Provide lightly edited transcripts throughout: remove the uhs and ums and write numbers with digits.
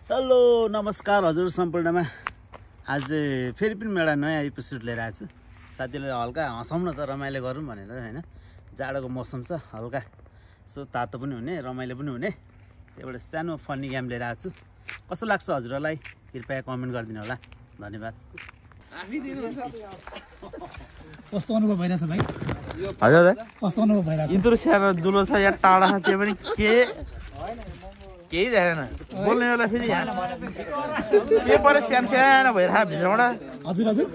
Hello नमस्कार हजुर सम्पूर्णमा आज फेरि पनि एउटा नयाँ एपिसोड लिएर आएको छु। साथीले हल्का हँसाउँ न त रमाइलो गरौँ भनेर हैन। जाडोको मौसम छ, हल्का सो तातो पनि हुने रमाइलो पनि हुने एउटा सानो फनी गेम लिएर आएको छु। कस्तो लाग्छ हजुरलाई कृपया कमेन्ट गरिदिनु होला। धन्यवाद। कस्तो अनुभव भइरहेछ भाइ? हजुर कस्तो अनुभव भइरहेछ? इन्ट्रो सानो दुलो छ या टाढा छ त्यो पनि केही देखेन बोल्ने बेला फेरि पेपर सानो सानो भइरहेको भित्रबाट हजुर हजुर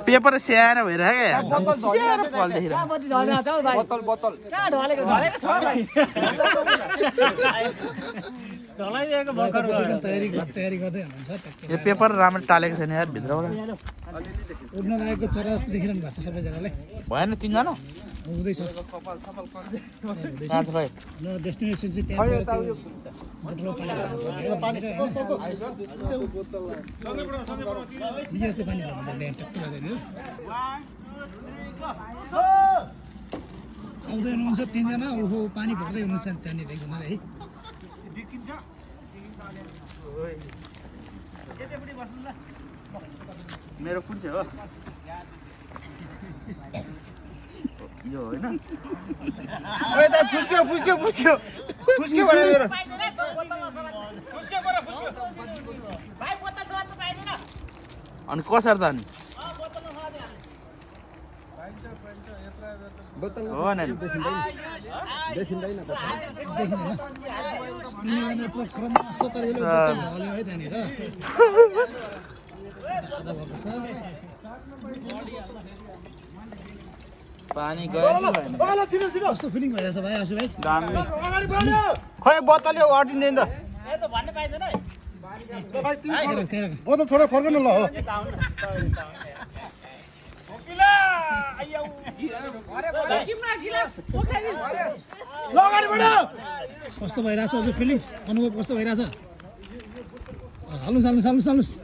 पेपर सानो भइरहेको तयारी गर्दै हुनुहुन्छ। यो पेपर राम्रो टालेको छैन यार भित्रबाट उड्न लागेको चरा जस्तो देखिरहनु भएको छ सबैजनालाई। भएन तिनजना हुँदैछ कहाँ छ भाइ न डेस्टिनेसन चाहिँ त्यहाँ गएर त्यो बोतलमा पानी जिज्ञासा चाहिँ पानी भर्नुपर्ने टक्क लाग्दैन हो। आउँदै हुनुहुन्छ तिनजना, ओहो पानी भर्दै हुनुहुन्छ त्यहाँनिर एकजनाले है। मेरो कुन चाहिँ हो यो होइन अनि कसरी त अनि हो नि देखिँदैन तिनजना क्रममा सतर्कले बोतल ढल्यो है त्यहाँनिर आधा भएको छ। पानी गयो कि भएन कस्तो फिलिङ भइरहेछ भाइ आसु भाइ? दामी खै बोतल यो अटिँदैन त बोतल छोडेर फर्कनु ल हो। कस्तो भइरहेछ हजुर फिलिङ्स अनुभव कस्तो भइरहेछ? हाल्नुहोस् हाल्नुहोस् हाल्नुहोस् हाल्नुहोस्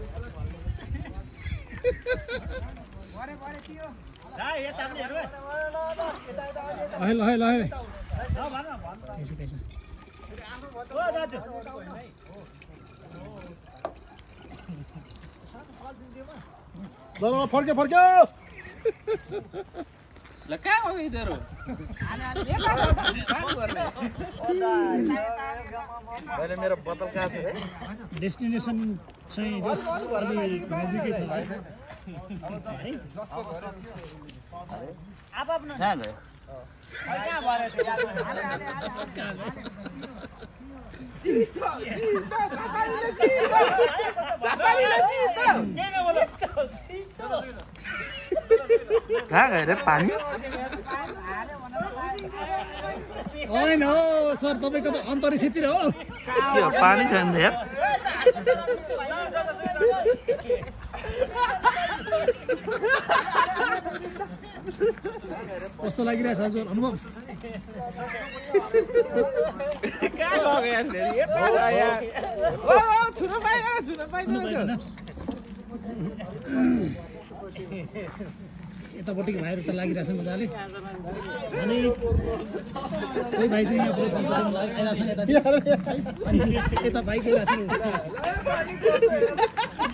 ल है ल है फर्क्यो फर्क्यो मेरो बोतल कहाँ छ डेस्टिनेसन चाहिँ अलि नजिकै छ है। कहाँ गयो कहाँ गयो रे पानी होइन हो सर तपाईँको त अन्तरिक्षतिर हो। के हो पानी छैन त यार कस्तो लागिरहेछ हजुर अनुभव? यतापट्टिको भाइहरू त लागिरहेछ मजाले अनि कोही भाइ चाहिँ यहाँ आइरहेछ अनि यता भाइ गइरहेछ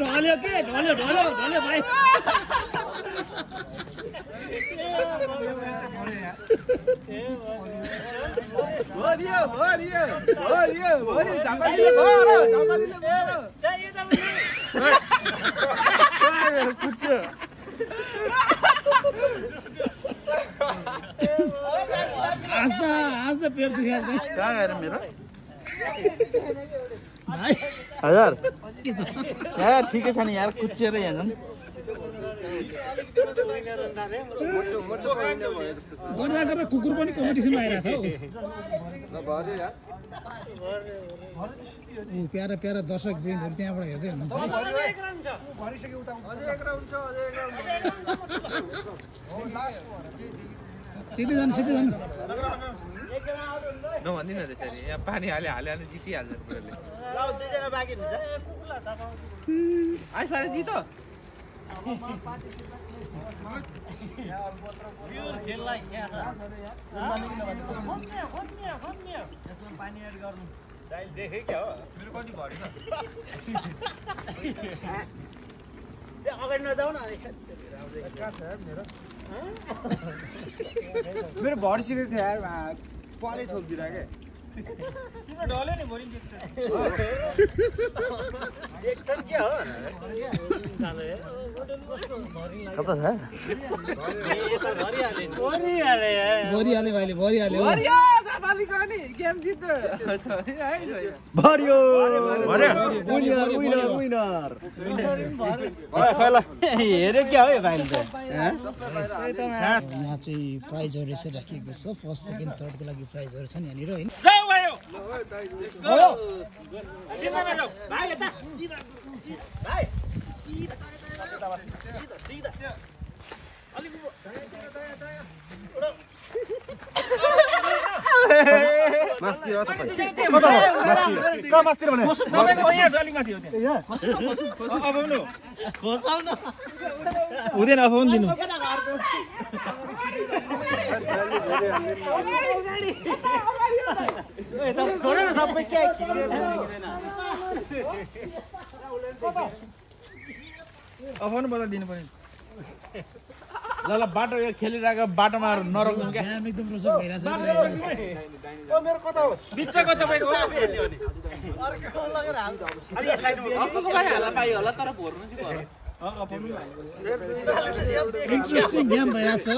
ढल्यो के ढल्यो ढल्यो ढल्यो भाइ आज त पेट दुख्यो कहाँ गएर मेरो भाइ हजुर के छ? यार ठिकै छ नि यार कुचिएर यहाँ झन् गर्दा गर्दा कुकुर पनि कम्पिटिसनमा आइरहेछ हौ। प्यारा प्यारा दर्शक वृन्दहरू त्यहाँबाट हेर्दै हुनुहुन्छ है। सिधै जानु सिधै जानु नभनिदिनु त्यसरी यहाँ पानी हाल्यो जितिहाल्छ पुराले जितो देखे क्या हो मेरो कति भरि छ अगाडि नजाऊ न मेरो भरि सिकेको थियो यार पले छोपिदिरा के तिम्रो ढल्यो नि भरि एकछन के हो कता छ भरिहाले भाइले भरिहाल्यो गेम जित्यो भर्यो हेऱ्यो क्या हो यो भाइले त यहाँ चाहिँ प्राइजहरू यसरी राखिएको छ फर्स्ट सेकेन्ड थर्डको लागि प्राइजहरू छ नि यहाँनिर होइन हुँदैन अफाउन दिनु अफाउन बदल दिनु पर्यो ल बाटो यो खेलिरहेको बाटोमा नरोक्नु क्या एकदम रोचक भइरहेछ बिचको तपाईँको इन्ट्रेस्टिङ गेम भइरहेछ है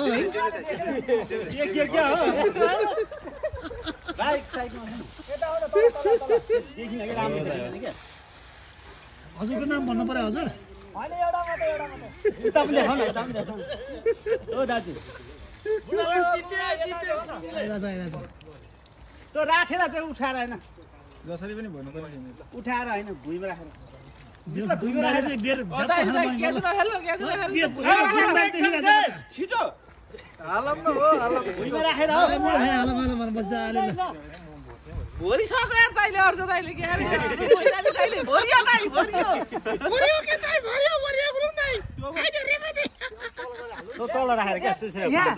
हजुरको नाम भन्नु पर्यो हजुर राखेर चाहिँ उठाएर होइन जसरी पनि भन्नु पर्यो उठाएर होइन भुइँमा राखेर छिटो हालम न हो भुइँमा राखेर भोलि सक्यो यार ताइले अर्को ताइले के अरे पहिलाले ताइले भोलियो ताइ भोलियो भोलियो के ताइ भोलियो भोलियो गुरु ताइ आइज रे माथि तो तल राखेर क्या त्यसरी सक्यो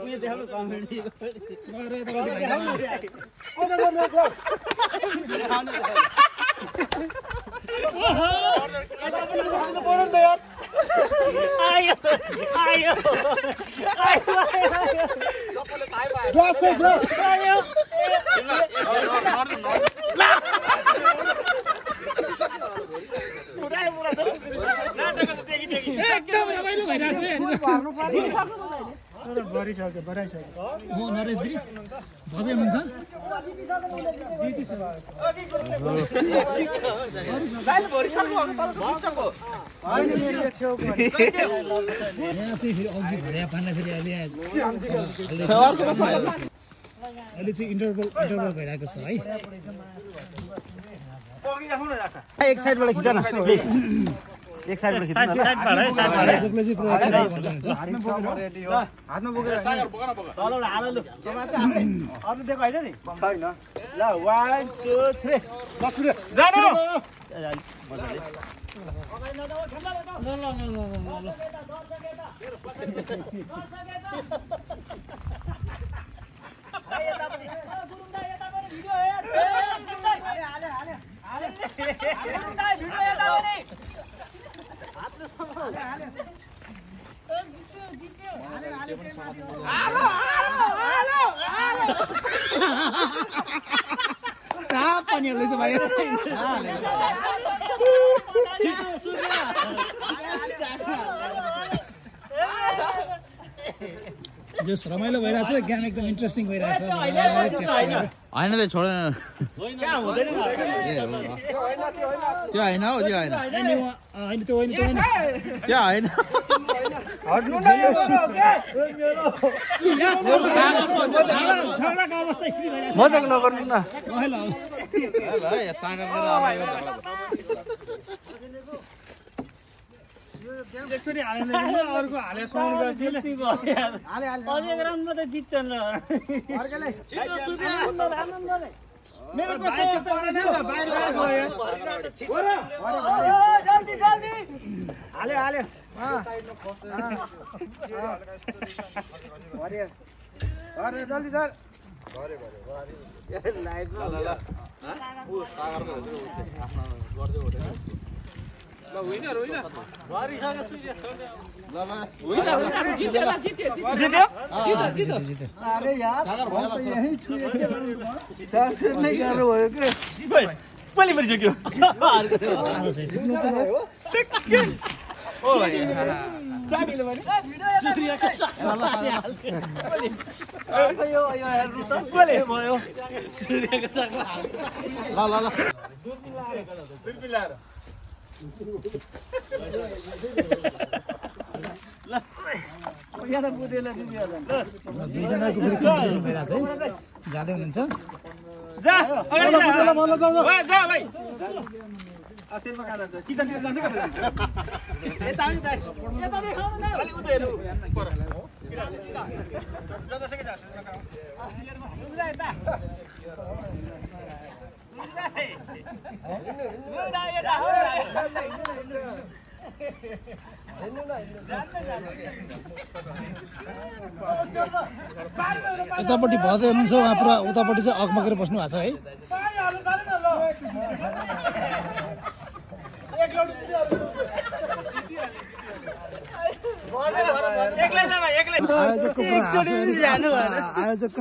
उयो देखाउनु कमेन्ट आयो आयो एकदम रमाइलो भइरहेछ नरेशजी भव्य हुनुहुन्छ यहाँ चाहिँ फेरि अघि भरिया पानीलाई फेरि अहिले चाहिँ इन्टरभल भइरहेको छ है एक साइडबाट खिच न एक साइडबाट खिच्नु हातमा बोकेर तलबाट हाल लु अरू दिएको होइन नि छैन ल 1 2 3 जानु पानी हाल्दैछ भाइ जस रमाइलो भइरहेछ गेम एकदम इन्ट्रेस्टिङ भइरहेछ होइन त छोडेन त्यो होइन हौ त्यो होइन होइन त्यो होइन त्यो होइन झगडाको अवस्था स्थिति भइरहेछ मजाक नगर्नु न ल सागर एकचोटि हालेन अर्को हाले सुन जित्छन् मेरो कस्तो अवस्था भइरहेछ बाहिर गयो हाल्यो हाल्यो जल्दी सर अरे यार यही नहीं कर रहे हो पहिले पनि जित्यो ओ भाइ दामीले भने यो हेर्नु त कोले भयो सूर्यको चक्र ल ल ल दुर्बिन लाएर ल यहाँ त बुदेला दुईजनाको फेरि कम्पिटिसन भइरहेछ है जाँदै हुनुहुन्छ जा अगाडि जा जा भाइ असेलमा कहाँ जान्छ कि जान्छ कता जान्छ यता आउनु दाइ अलि उतै हेर्नु पर जता सके जा उता यता यतापट्टि भदै हुनुहुन्छ उहाँ पुरा उतापट्टि चाहिँ अगमगेर बस्नु भएको छ है आयोजकको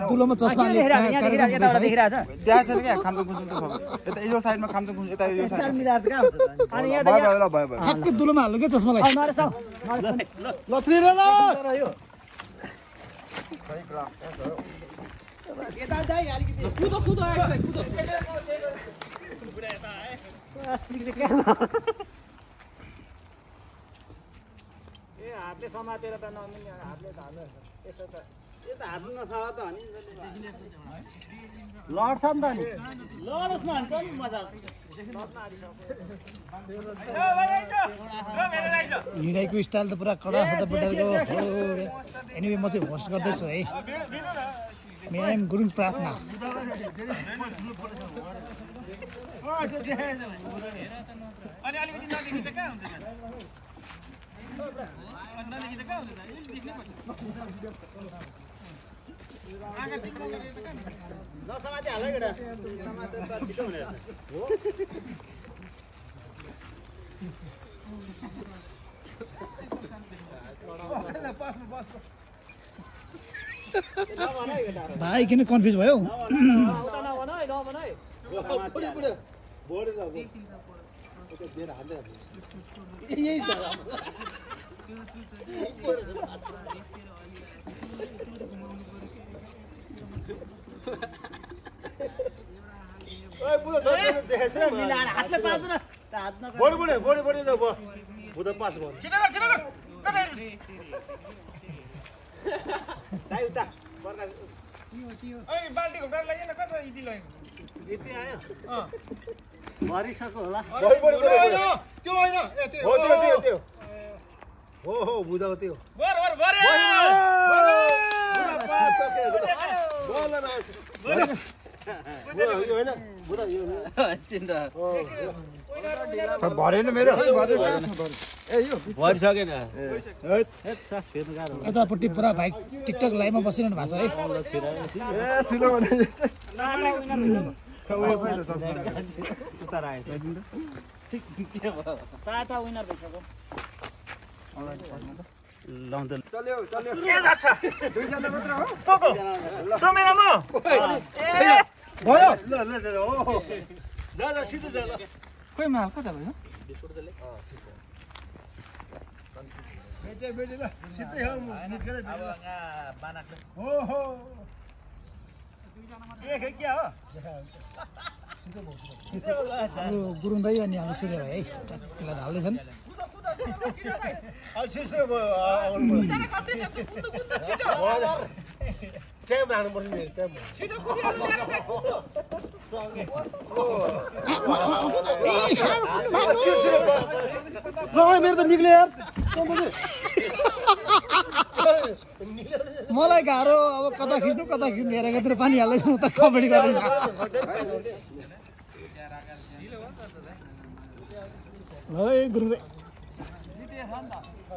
दुलोमा चस्मा त्यहाँ छ क्या खामको गुन्जुल छ यता यो साइडमा खामको गुन्जुल यता यो साइड भयो ठ्याक्कै दुलोमा हाल्नु क्या चस्मालाई हातले समातेर त नमिल्ने हातले धार्नु यसो त यो त हात नछावा त अनि लड्छ नि त नि लडोस् न अनि पनि मजा हिँडाइको स्टाइल त पुरा कडा छ त बुढाको एनिवे म चाहिँ होस्ट गर्दैछु है म्याम गुरुङ प्रार्थना अनि अलिकति नदेखि त कहाँ हुन्छ नदेखि त कहाँ हुन्छ नसमाते हाल केटा समाते त छिटो हुने हो भाइ किन कन्फ्युज भयो यही छ मिलाएर हातले पार्दैन बोडी त बुध पास भयो छिटो गर दाइ उता बाल्टीको डर लाग्यो कता यति लाग्यो यति आयो भरिसक्यो होला त्यो होइन त्यो हो बुध हो त्यो भरेन मेरो भरिसकेन यतापट्टि पुरा भाइ टिकटक लाइभमा बसिरहनु भएको छ है चारवटा विनर भइसक्यो चल्यो दुईजना मात्र हो भयो जा सिधै जा ल खोइ माल कता भयो बेटे ल सिधै हो निस्केर ओहो के क्या हो गुरुङ दाइ अनि हाम्रो सूर्य भाइ है त्यसलाई ढाल्दैछन् मेरो त निक्ल्यो यार मलाई गाह्रो अब कता खिच्नु हेर कतिर पानी हाल्दैछ म त कमेडी गर्दैछ है गुरुङ दाइ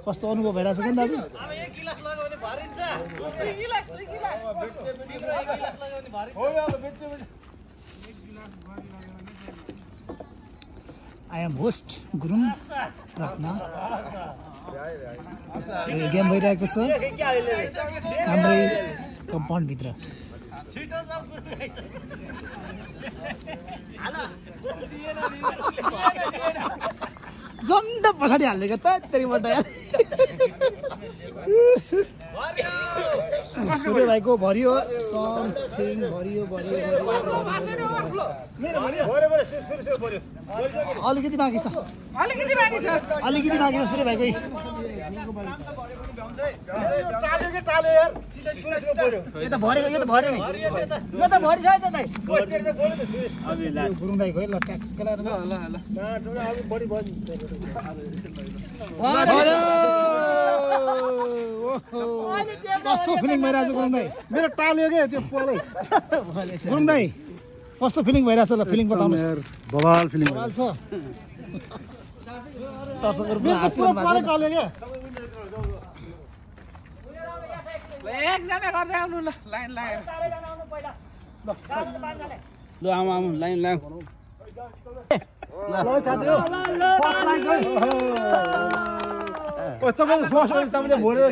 कस्तो अनुभव भइरहेछ कि दाजु अब एक गिलास लाग्यो भने भरिन्छ दुई गिलास लाग्यो भने भरिन्छ I am host Gurung Ratna game भइरहेको छ हाम्रै कम्पाउन्डभित्र झन्ड पछाडि हालेको त त्यहीबाट सूर्य भाइको भरियो समथिङ भरियो अलिकति बाँकी छ सूर्य भाइको यो त भरिसकेछ दाइ गुरुङ दाइको है ल ट्याक्क कस्तो फिलिङ भइरहेछ गुरुङ दाइ मेरो टाल्यो क्या त्यो पोलै गुरुङ दाइ कस्तो फिलिङ भइरहेछ ल फिलिङ बताउनुहोस् बवाल फिलिङ बवाल छ दर्शकहरुको आशीर्वाद टाल्यो क्या एकजना गर्दै आउनु ल लाइन लाग्यो ल आमा लाइन लाग तपाईँले भोरेर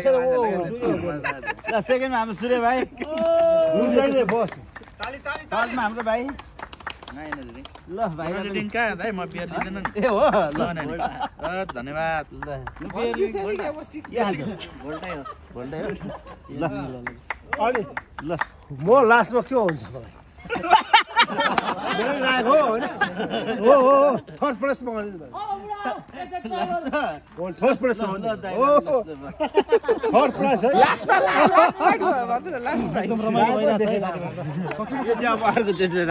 सेकेन्डमा हाम्रो सूर्य भाइ फर्स्टमा हाम्रो भाइ ल भाइ कहाँ दाइ म बियर लिँदैन ए हो ल धन्यवाद ल म लास्टमा के हुन्छ हो थर्ड प्लेसमा थर्ड प्लेस थर्ड प्लेस है